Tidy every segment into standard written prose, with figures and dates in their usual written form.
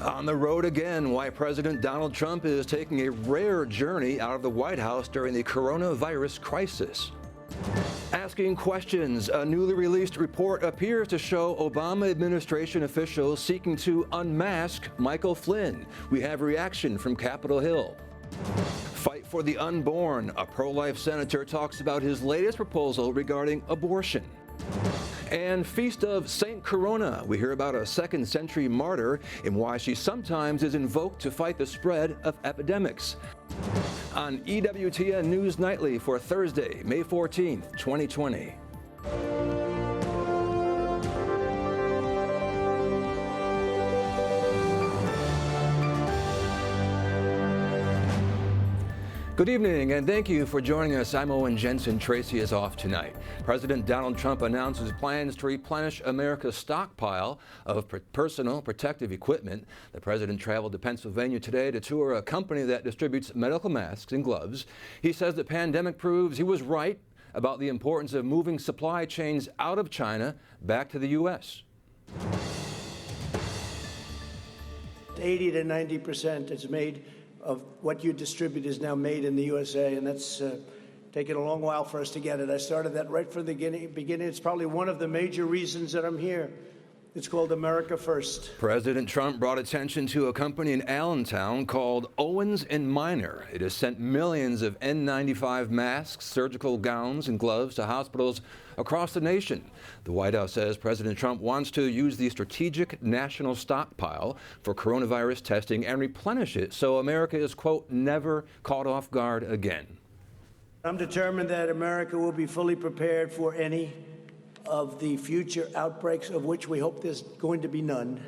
On the road again, why President Donald Trump is taking a rare journey out of the White House during the coronavirus crisis. Asking questions, a newly released report appears to show Obama administration officials seeking to unmask Michael Flynn. We have reaction from Capitol Hill. Fight for the unborn. A pro-life senator talks about his latest proposal regarding abortion. And Feast of Saint Corona. We hear about a second-century martyr and why she sometimes is invoked to fight the spread of epidemics. On EWTN News Nightly for Thursday, May 14th, 2020. Good evening, and thank you for joining us. I'm Owen Jensen. Tracy is off tonight. President Donald Trump announces plans to replenish America's stockpile of personal protective equipment. The president traveled to Pennsylvania today to tour a company that distributes medical masks and gloves. He says the pandemic proves he was right about the importance of moving supply chains out of China back to the U.S. 80 to 90% is made of what you distribute is now made in the USA, and that's taken a long while for us to get it. I started that right from the beginning. It's probably one of the major reasons that I'm here. It's called America First. President Trump brought attention to a company in Allentown called Owens & Minor. It has sent millions of N95 masks, surgical gowns, and gloves to hospitals across the nation. The White House says President Trump wants to use the strategic national stockpile for coronavirus testing and replenish it so America is, quote, never caught off guard again. I'm determined that America will be fully prepared for any of the future outbreaks, of which we hope there's going to be none.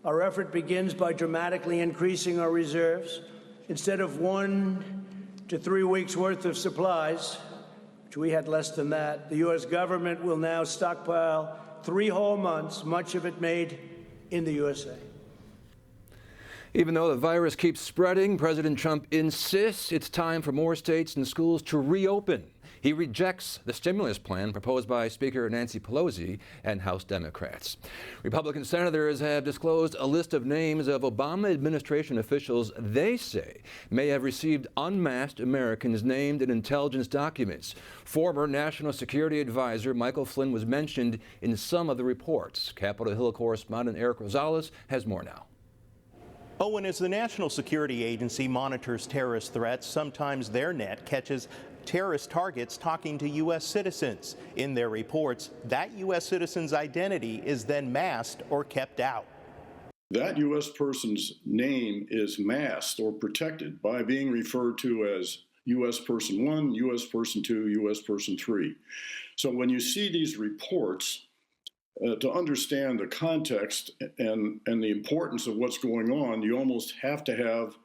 Our effort begins by dramatically increasing our reserves. Instead of 1 to 3 weeks worth of supplies, which we had less than that, the U.S. government will now stockpile 3 whole months, much of it made in the USA. Even though the virus keeps spreading, President Trump insists it's time for more states and schools to reopen. He rejects the stimulus plan proposed by Speaker Nancy Pelosi and House Democrats. Republican senators have disclosed a list of names of Obama administration officials they say may have received unmasked Americans named in intelligence documents. Former National Security Advisor Michael Flynn was mentioned in some of the reports. Capitol Hill correspondent Eric Rosales has more now. Owen, as the National Security Agency monitors terrorist threats, sometimes their net catches terrorist targets talking to U.S. citizens. In their reports, that U.S. citizen's identity is then masked or kept out. That U.S. person's name is masked or protected by being referred to as U.S. Person 1, U.S. Person 2, U.S. Person 3. So when you see these reports, to understand the context and the importance of what's going on, you almost have to have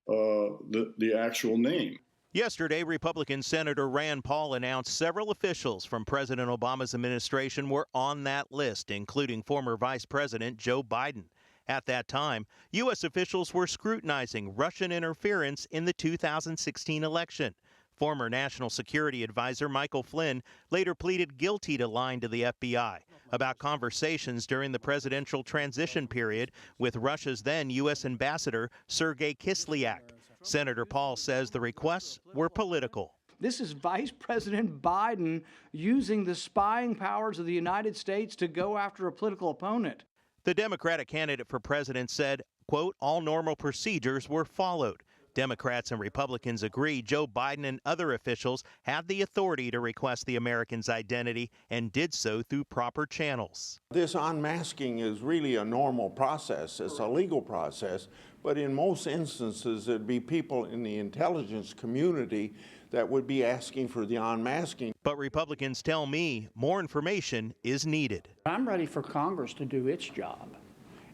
the actual name. Yesterday, Republican Senator Rand Paul announced several officials from President Obama's administration were on that list, including former Vice President Joe Biden. At that time, U.S. officials were scrutinizing Russian interference in the 2016 election. Former National Security Advisor Michael Flynn later pleaded guilty to lying to the FBI about conversations during the presidential transition period with Russia's then U.S. Ambassador Sergei Kislyak. Senator Paul says the requests were political. This is Vice President Biden using the spying powers of the United States to go after a political opponent. The Democratic candidate for president said, quote, all normal procedures were followed. Democrats and Republicans agree Joe Biden and other officials had the authority to request the American's identity and did so through proper channels. This unmasking is really a normal process. It's a legal process, but in most instances, it'd be people in the intelligence community that would be asking for the unmasking. But Republicans tell me more information is needed. I'm ready for Congress to do its job.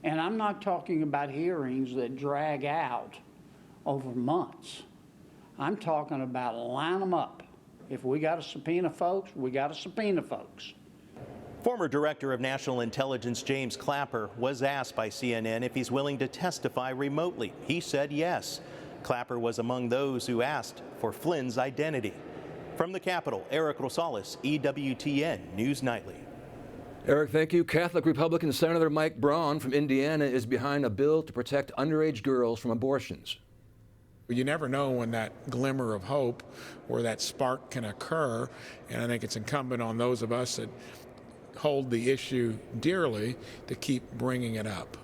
And I'm not talking about hearings that drag out over months. I'm talking about line them up. If we got to subpoena folks, we got to subpoena folks. Former Director of National Intelligence James Clapper was asked by CNN if he's willing to testify remotely. He said yes. Clapper was among those who asked for Flynn's identity. From the Capitol, Eric Rosales, EWTN News Nightly. Eric, thank you. Catholic Republican Senator Mike Braun from Indiana is behind a bill to protect underage girls from abortions. You never know when that glimmer of hope or that spark can occur, and I think it's incumbent on those of us that hold the issue dearly to keep bringing it up.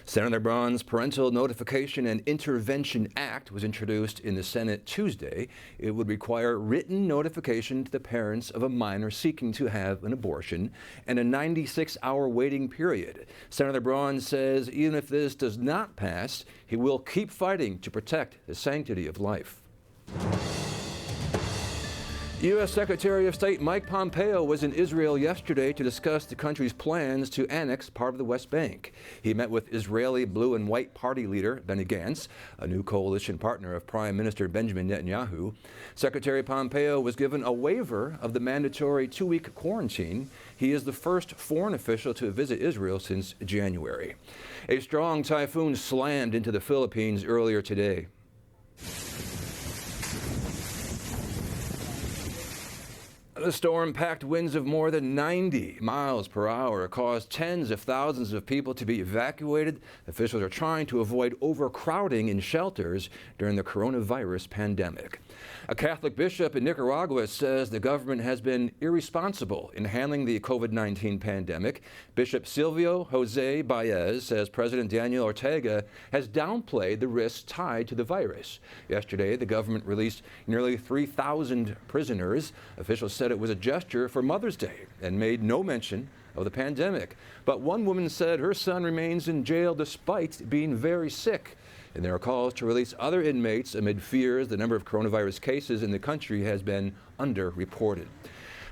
Senator Braun's Parental Notification and Intervention Act was introduced in the Senate Tuesday. It would require written notification to the parents of a minor seeking to have an abortion and a 96-hour waiting period. Senator Braun says even if this does not pass, he will keep fighting to protect the sanctity of life. U.S. Secretary of State Mike Pompeo was in Israel yesterday to discuss the country's plans to annex part of the West Bank. He met with Israeli Blue and White Party leader Benny Gantz, a new coalition partner of Prime Minister Benjamin Netanyahu. Secretary Pompeo was given a waiver of the mandatory 2-week quarantine. He is the first foreign official to visit Israel since January. A strong typhoon slammed into the Philippines earlier today. The storm-packed winds of more than 90 miles per hour caused tens of thousands of people to be evacuated. Officials are trying to avoid overcrowding in shelters during the coronavirus pandemic. A Catholic bishop in Nicaragua says the government has been irresponsible in handling the COVID-19 pandemic. Bishop Silvio Jose Baez says President Daniel Ortega has downplayed the risks tied to the virus. Yesterday, the government released nearly 3,000 prisoners. Officials said it was a gesture for Mother's Day and made no mention of the pandemic. But one woman said her son remains in jail despite being very sick. And there are calls to release other inmates amid fears the number of coronavirus cases in the country has been underreported.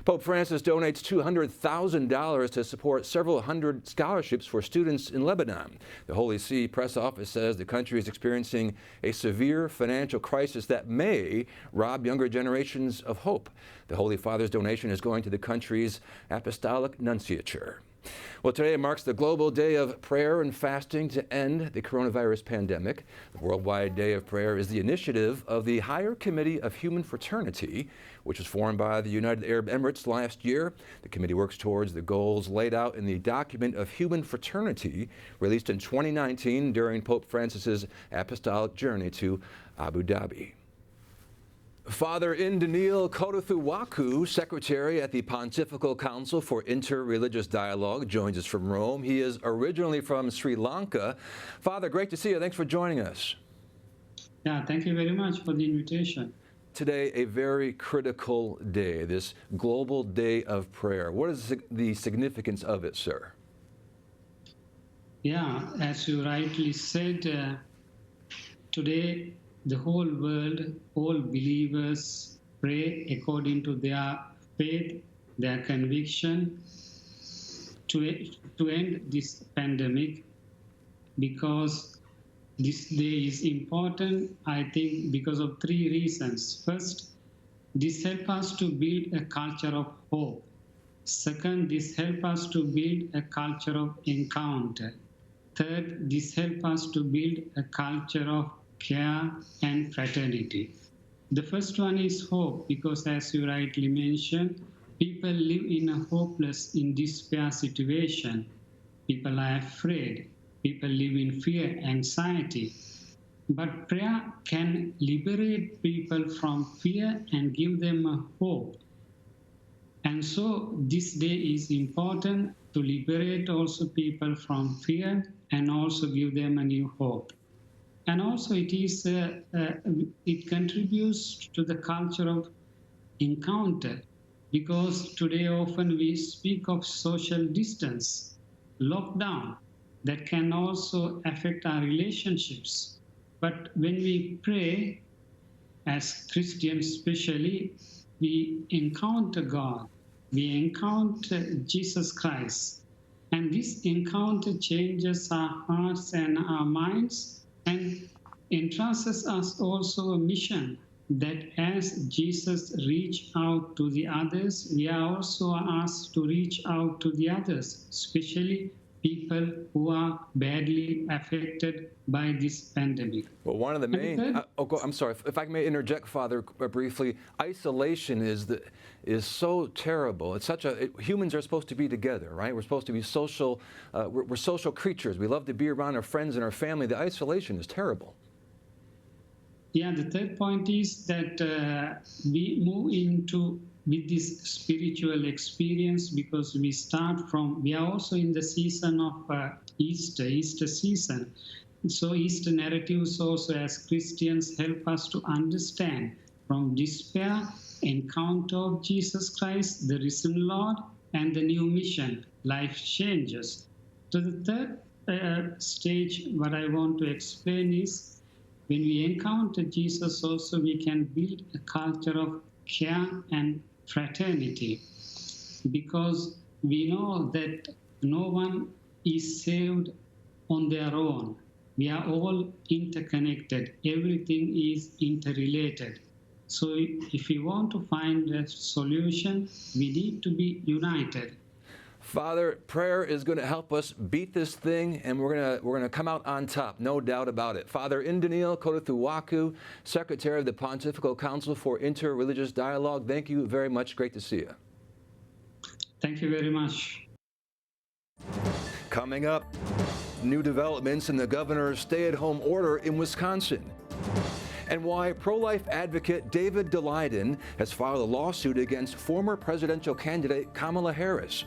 Pope Francis donates $200,000 to support several hundred scholarships for students in Lebanon. The Holy See press office says the country is experiencing a severe financial crisis that may rob younger generations of hope. The Holy Father's donation is going to the country's apostolic nunciature. Well, today marks the Global Day of Prayer and Fasting to end the coronavirus pandemic. The Worldwide Day of Prayer is the initiative of the Higher Committee of Human Fraternity, which was formed by the United Arab Emirates last year. The committee works towards the goals laid out in the Document of Human Fraternity, released in 2019 during Pope Francis's apostolic journey to Abu Dhabi. Father Indunil Kodithuwakku, Secretary at the Pontifical Council for Interreligious Dialogue, joins us from Rome. He is originally from Sri Lanka. Father, great to see you. Thanks for joining us. Yeah, thank you very much for the invitation. Today, a very critical day, this Global Day of Prayer. What is the significance of it, sir? Yeah, as you rightly said, today the whole world, all believers pray according to their faith, their conviction to end this pandemic, because this day is important, I think, because of 3 reasons. First, this helps us to build a culture of hope. Second, this helps us to build a culture of encounter. Third, this helps us to build a culture of care and fraternity. The first one is hope, because as you rightly mentioned, people live in a hopeless, in despair situation. People are afraid. People live in fear, anxiety. But prayer can liberate people from fear and give them a hope. And so this day is important to liberate also people from fear and also give them a new hope. And also it contributes to the culture of encounter, because today often we speak of social distance, lockdown, that can also affect our relationships. But when we pray, as Christians especially, we encounter God, we encounter Jesus Christ. And this encounter changes our hearts and our minds, and entrusts us also a mission that as Jesus reached out to the others, we are also asked to reach out to the others, especially people who are badly affected by this pandemic. Well, one of the main, I'm sorry, if I may interject, Father, briefly, isolation is so terrible. It's humans are supposed to be together, right? We're supposed to be social, we're social creatures. We love to be around our friends and our family. The isolation is terrible. Yeah, the third point is that we move into with this spiritual experience because we are also in the season of Easter season. So Easter narratives also as Christians help us to understand from despair, encounter of Jesus Christ, the risen Lord, and the new mission, life changes. So the third stage, what I want to explain is when we encounter Jesus also, we can build a culture of care and fraternity, because we know that no one is saved on their own. We are all interconnected. Everything is interrelated. So if we want to find a solution, we need to be united. Father, prayer is going to help us beat this thing, and we're going to come out on top, no doubt about it. Father Indunil Kodithuwakku, Secretary of the Pontifical Council for Interreligious Dialogue, thank you very much. Great to see you. Thank you very much. Coming up, new developments in the governor's stay-at-home order in Wisconsin, and why pro-life advocate David Daleiden has filed a lawsuit against former presidential candidate Kamala Harris.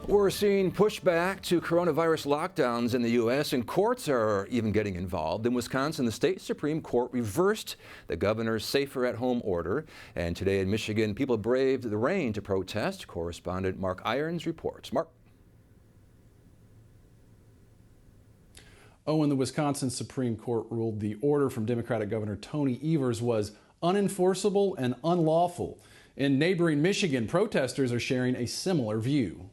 We're seeing pushback to coronavirus lockdowns in the U.S., and courts are even getting involved. In Wisconsin, the state Supreme Court reversed the governor's safer-at-home order. And today in Michigan, people braved the rain to protest. Correspondent Mark Irons reports. Mark. When the Wisconsin Supreme Court ruled the order from Democratic Governor Tony Evers was unenforceable and unlawful. In neighboring Michigan, protesters are sharing a similar view.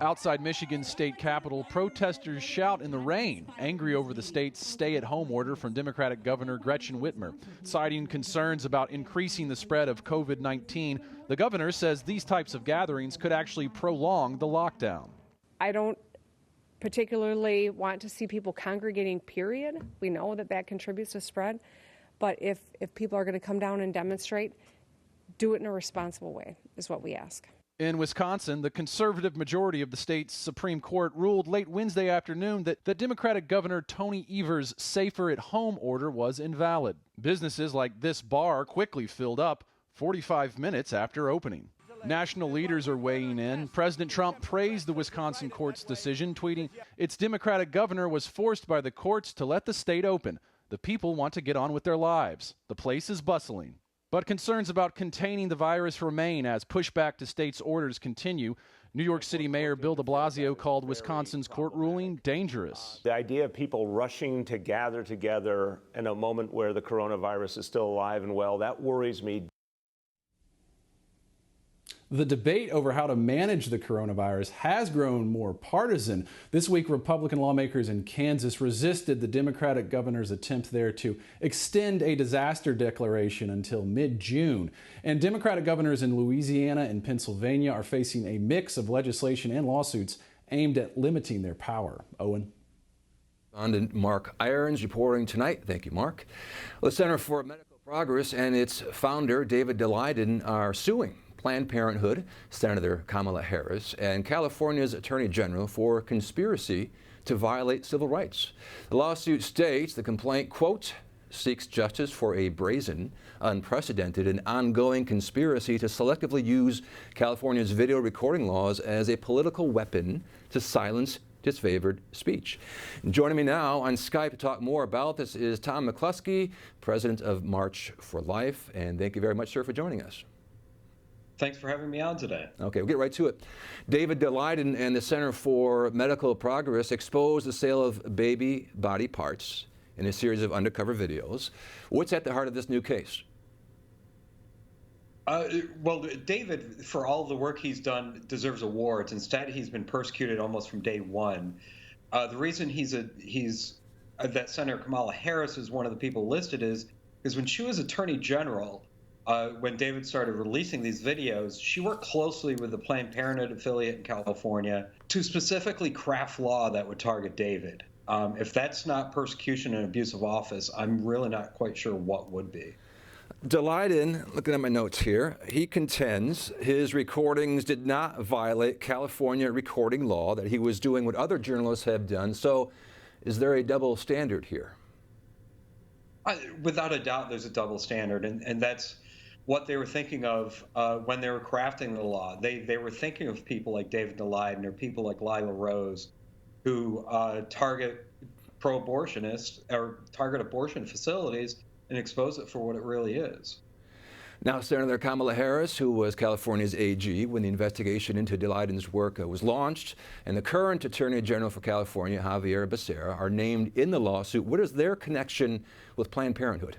Outside Michigan's state capitol, protesters shout in the rain, angry over the state's stay-at-home order from Democratic Governor Gretchen Whitmer. Citing concerns about increasing the spread of COVID-19, the governor says these types of gatherings could actually prolong the lockdown. I don't particularly want to see people congregating, period. We know that that contributes to spread. But if people are going to come down and demonstrate, do it in a responsible way, is what we ask. In Wisconsin, the conservative majority of the state's Supreme Court ruled late Wednesday afternoon that Democratic Governor Tony Evers' safer-at-home order was invalid. Businesses like this bar quickly filled up 45 minutes after opening. National leaders are weighing in. President Trump praised the Wisconsin court's decision, tweeting, "Its Democratic governor was forced by the courts to let the state open. The people want to get on with their lives. The place is bustling." But concerns about containing the virus remain as pushback to states' orders continue. New York City Mayor Bill de Blasio called Wisconsin's court ruling dangerous. The idea of people rushing to gather together in a moment where the coronavirus is still alive and well, that worries me. The debate over how to manage the coronavirus has grown more partisan. This week, Republican lawmakers in Kansas resisted the Democratic governor's attempt there to extend a disaster declaration until mid-June. And Democratic governors in Louisiana and Pennsylvania are facing a mix of legislation and lawsuits aimed at limiting their power. Owen. Correspondent Mark Irons reporting tonight. Thank you, Mark. The Center for Medical Progress and its founder, David Daleiden, are suing Planned Parenthood, Senator Kamala Harris, and California's Attorney General for conspiracy to violate civil rights. The lawsuit states the complaint, quote, seeks justice for a brazen, unprecedented, and ongoing conspiracy to selectively use California's video recording laws as a political weapon to silence disfavored speech. Joining me now on Skype to talk more about this is Tom McCluskey, president of March for Life, and thank you very much, sir, for joining us. Thanks for having me on today. Okay, we'll get right to it. David Daleiden and the Center for Medical Progress exposed the sale of baby body parts in a series of undercover videos. What's at the heart of this new case? Well, David, for all the work he's done, deserves awards. Instead, he's been persecuted almost from day one. The reason he's that Senator Kamala Harris is one of the people listed is when she was Attorney General, when David started releasing these videos, she worked closely with the Planned Parenthood affiliate in California to specifically craft law that would target David. If that's not persecution and abuse of office, I'm really not quite sure what would be. Daleiden, looking at my notes here, he contends his recordings did not violate California recording law, that he was doing what other journalists have done. So is there a double standard here? Without a doubt, there's a double standard, and that's what they were thinking of when they were crafting the law. They were thinking of people like David Daleiden or people like Lila Rose, who target pro-abortionists or target abortion facilities and expose it for what it really is. Now, Senator Kamala Harris, who was California's AG when the investigation into Daleiden's work was launched, and the current Attorney General for California, Javier Becerra, are named in the lawsuit. What is their connection with Planned Parenthood?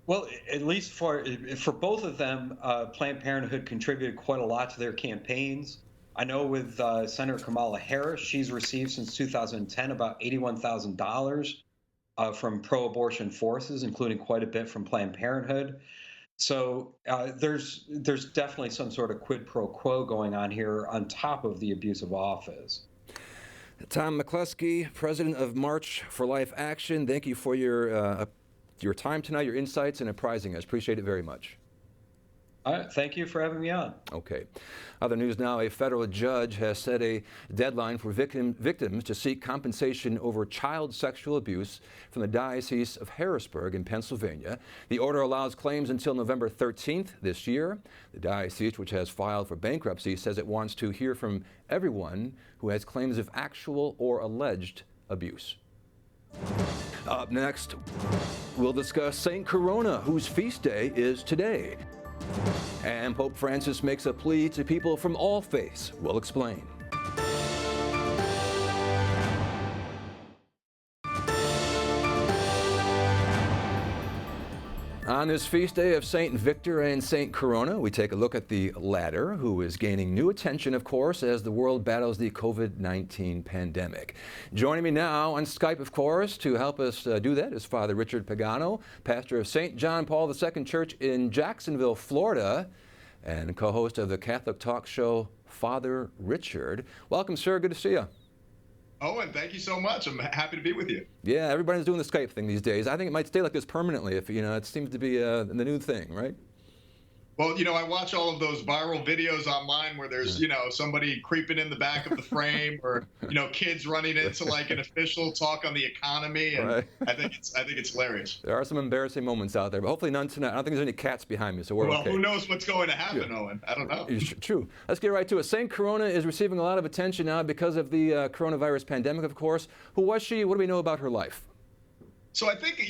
Well, at least for both of them, Planned Parenthood contributed quite a lot to their campaigns. I know with Senator Kamala Harris, she's received since 2010 about $81,000 from pro-abortion forces, including quite a bit from Planned Parenthood. So there's definitely some sort of quid pro quo going on here on top of the abuse of office. Tom McCluskey, president of March for Life Action, thank you for your time tonight, your insights, and apprising us. Appreciate it very much. All right, thank you for having me on. Okay. Other news now, a federal judge has set a deadline for victims to seek compensation over child sexual abuse from the Diocese of Harrisburg in Pennsylvania. The order allows claims until November 13th this year. The diocese, which has filed for bankruptcy, says it wants to hear from everyone who has claims of actual or alleged abuse. Up next, we'll discuss St. Corona, whose feast day is today. And Pope Francis makes a plea to people from all faiths. We'll explain. On this feast day of St. Victor and St. Corona, we take a look at the latter, who is gaining new attention, of course, as the world battles the COVID-19 pandemic. Joining me now on Skype, of course, to help us do that is Father Richard Pagano, pastor of St. John Paul II Church in Jacksonville, Florida, and co-host of the Catholic talk show, Father Richard. Welcome, sir. Good to see you. Owen, thank you so much. I'm happy to be with you. Yeah, everybody's doing the Skype thing these days. I think it might stay like this permanently if, it seems to be the new thing, right? Well, I watch all of those viral videos online where there's, somebody creeping in the back of the frame or, kids running into like an official talk on the economy. And right. I think it's hilarious. There are some embarrassing moments out there, but hopefully none tonight. I don't think there's any cats behind me, so we're okay. Well, who knows what's going to happen, Owen? I don't know. True. Let's get right to it. St. Corona is receiving a lot of attention now because of the coronavirus pandemic, of course. Who was she? What do we know about her life? So I think,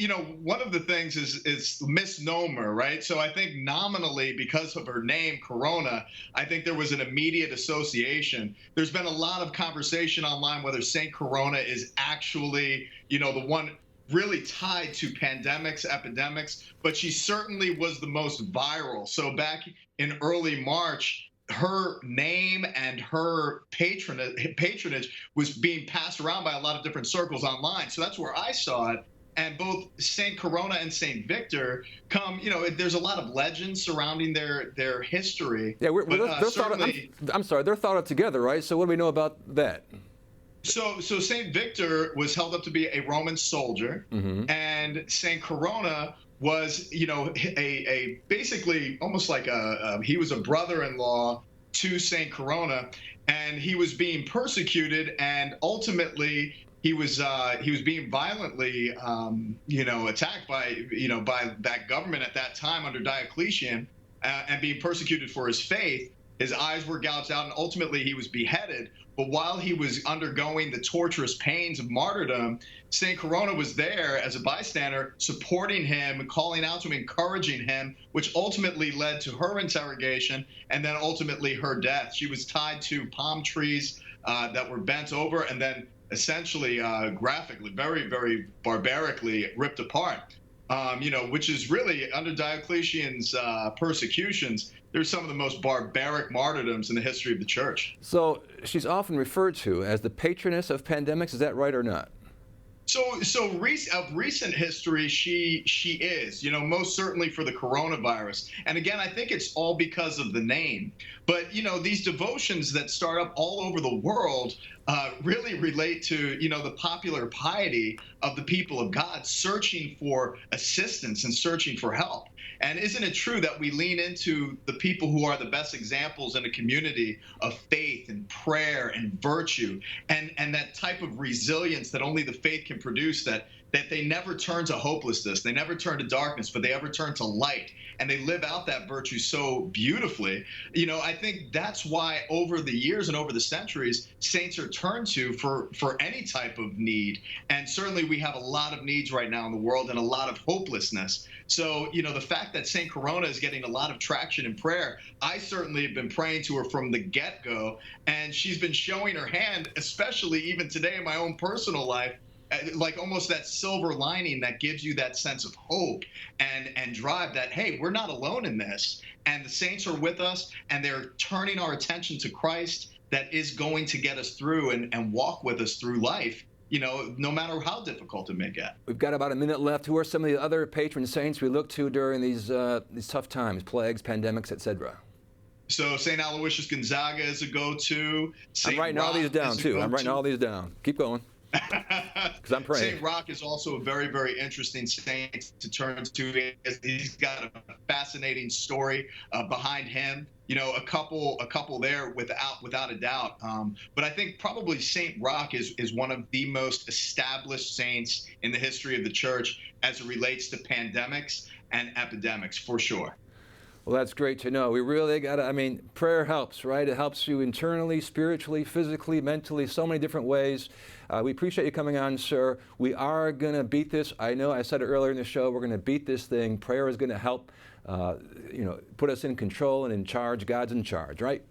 one of the things is misnomer, right? So I think nominally, because of her name, Corona, I think there was an immediate association. There's been a lot of conversation online whether St. Corona is actually, the one really tied to pandemics, epidemics, but she certainly was the most viral. So back in early March, her name and her patronage was being passed around by a lot of different circles online. So that's where I saw it. And both St. Corona and St. Victor come, there's a lot of legends surrounding their history. Yeah, they're thought of together, right? So what do we know about that? So St. Victor was held up to be a Roman soldier, and St. Corona was, a basically almost like he was a brother-in-law to St. Corona, and he was being persecuted, and ultimately he was being violently, attacked by that government at that time under Diocletian, and being persecuted for his faith. His eyes were gouged out, and ultimately he was beheaded. But while he was undergoing the torturous pains of martyrdom, St. Corona was there as a bystander, supporting him, calling out to him, encouraging him, which ultimately led to her interrogation and then ultimately her death. She was tied to palm trees that were bent over and then essentially graphically, very, very barbarically ripped apart, which is really under Diocletian's persecutions. There's some of the most barbaric martyrdoms in the history of the church. So she's often referred to as the patroness of pandemics. Is that right or not? Of recent history, she is, most certainly for the coronavirus. And again, I think it's all because of the name. But, these devotions that start up all over the world really relate to, the popular piety of the people of God searching for assistance and searching for help. And isn't it true that we lean into the people who are the best examples in a community of faith and prayer and virtue and that type of resilience that only the faith can produce, that they never turn to hopelessness, they never turn to darkness, but they ever turn to light, and they live out that virtue so beautifully. I think that's why over the years and over the centuries, saints are turned to for any type of need. And certainly we have a lot of needs right now in the world and a lot of hopelessness. So, the fact that Saint Corona is getting a lot of traction in prayer, I certainly have been praying to her from the get-go, and she's been showing her hand, especially even today in my own personal life, like almost that silver lining that gives you that sense of hope and drive that, hey, we're not alone in this. And the saints are with us, and they're turning our attention to Christ that is going to get us through and walk with us through life, no matter how difficult it may get. We've got about a minute left. Who are some of the other patron saints we look to during these tough times, plagues, pandemics, etc.? So St. Aloysius Gonzaga is a go-to. I'm writing all these down, too. I'm writing all these down. Keep going. Because I'm praying. St. Roch is also a very, very interesting saint to turn to. He's got a fascinating story behind him. A couple there without a doubt. But I think probably St. Roch is one of the most established saints in the history of the church as it relates to pandemics and epidemics, for sure. Well, that's great to know. We really got to, prayer helps, right? It helps you internally, spiritually, physically, mentally, so many different ways. We appreciate you coming on, sir. We are going to beat this. I know I said it earlier in the show, we're going to beat this thing. Prayer is going to help, put us in control and in charge. God's in charge, right?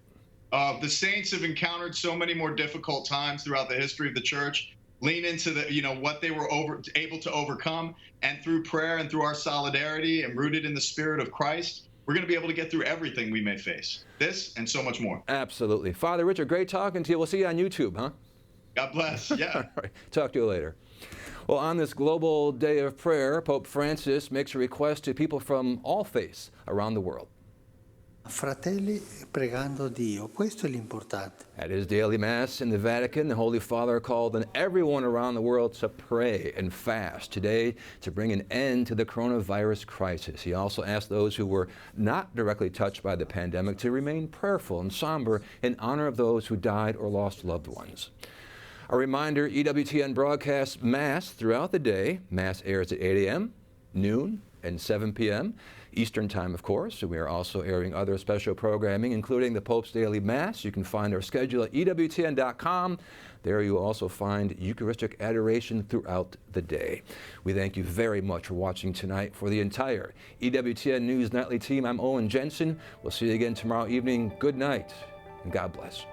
The saints have encountered so many more difficult times throughout the history of the church. Lean into what they were able to overcome, and through prayer and through our solidarity and rooted in the Spirit of Christ, we're going to be able to get through everything we may face. This and so much more. Absolutely. Father Richard, great talking to you. We'll see you on YouTube, huh? God bless. Yeah. All right. Talk to you later. Well, on this global day of prayer, Pope Francis makes a request to people from all faiths around the world. Fratelli, pregando Dio. Questo è l'importante. At his daily Mass in the Vatican, the Holy Father called on everyone around the world to pray and fast today to bring an end to the coronavirus crisis. He also asked those who were not directly touched by the pandemic to remain prayerful and somber in honor of those who died or lost loved ones. A reminder, EWTN broadcasts Mass throughout the day. Mass airs at 8 a.m., noon, and 7 p.m. Eastern Time, of course. And we are also airing other special programming, including the Pope's Daily Mass. You can find our schedule at EWTN.com. There you will also find Eucharistic adoration throughout the day. We thank you very much for watching tonight. For the entire EWTN News Nightly team, I'm Owen Jensen. We'll see you again tomorrow evening. Good night, and God bless.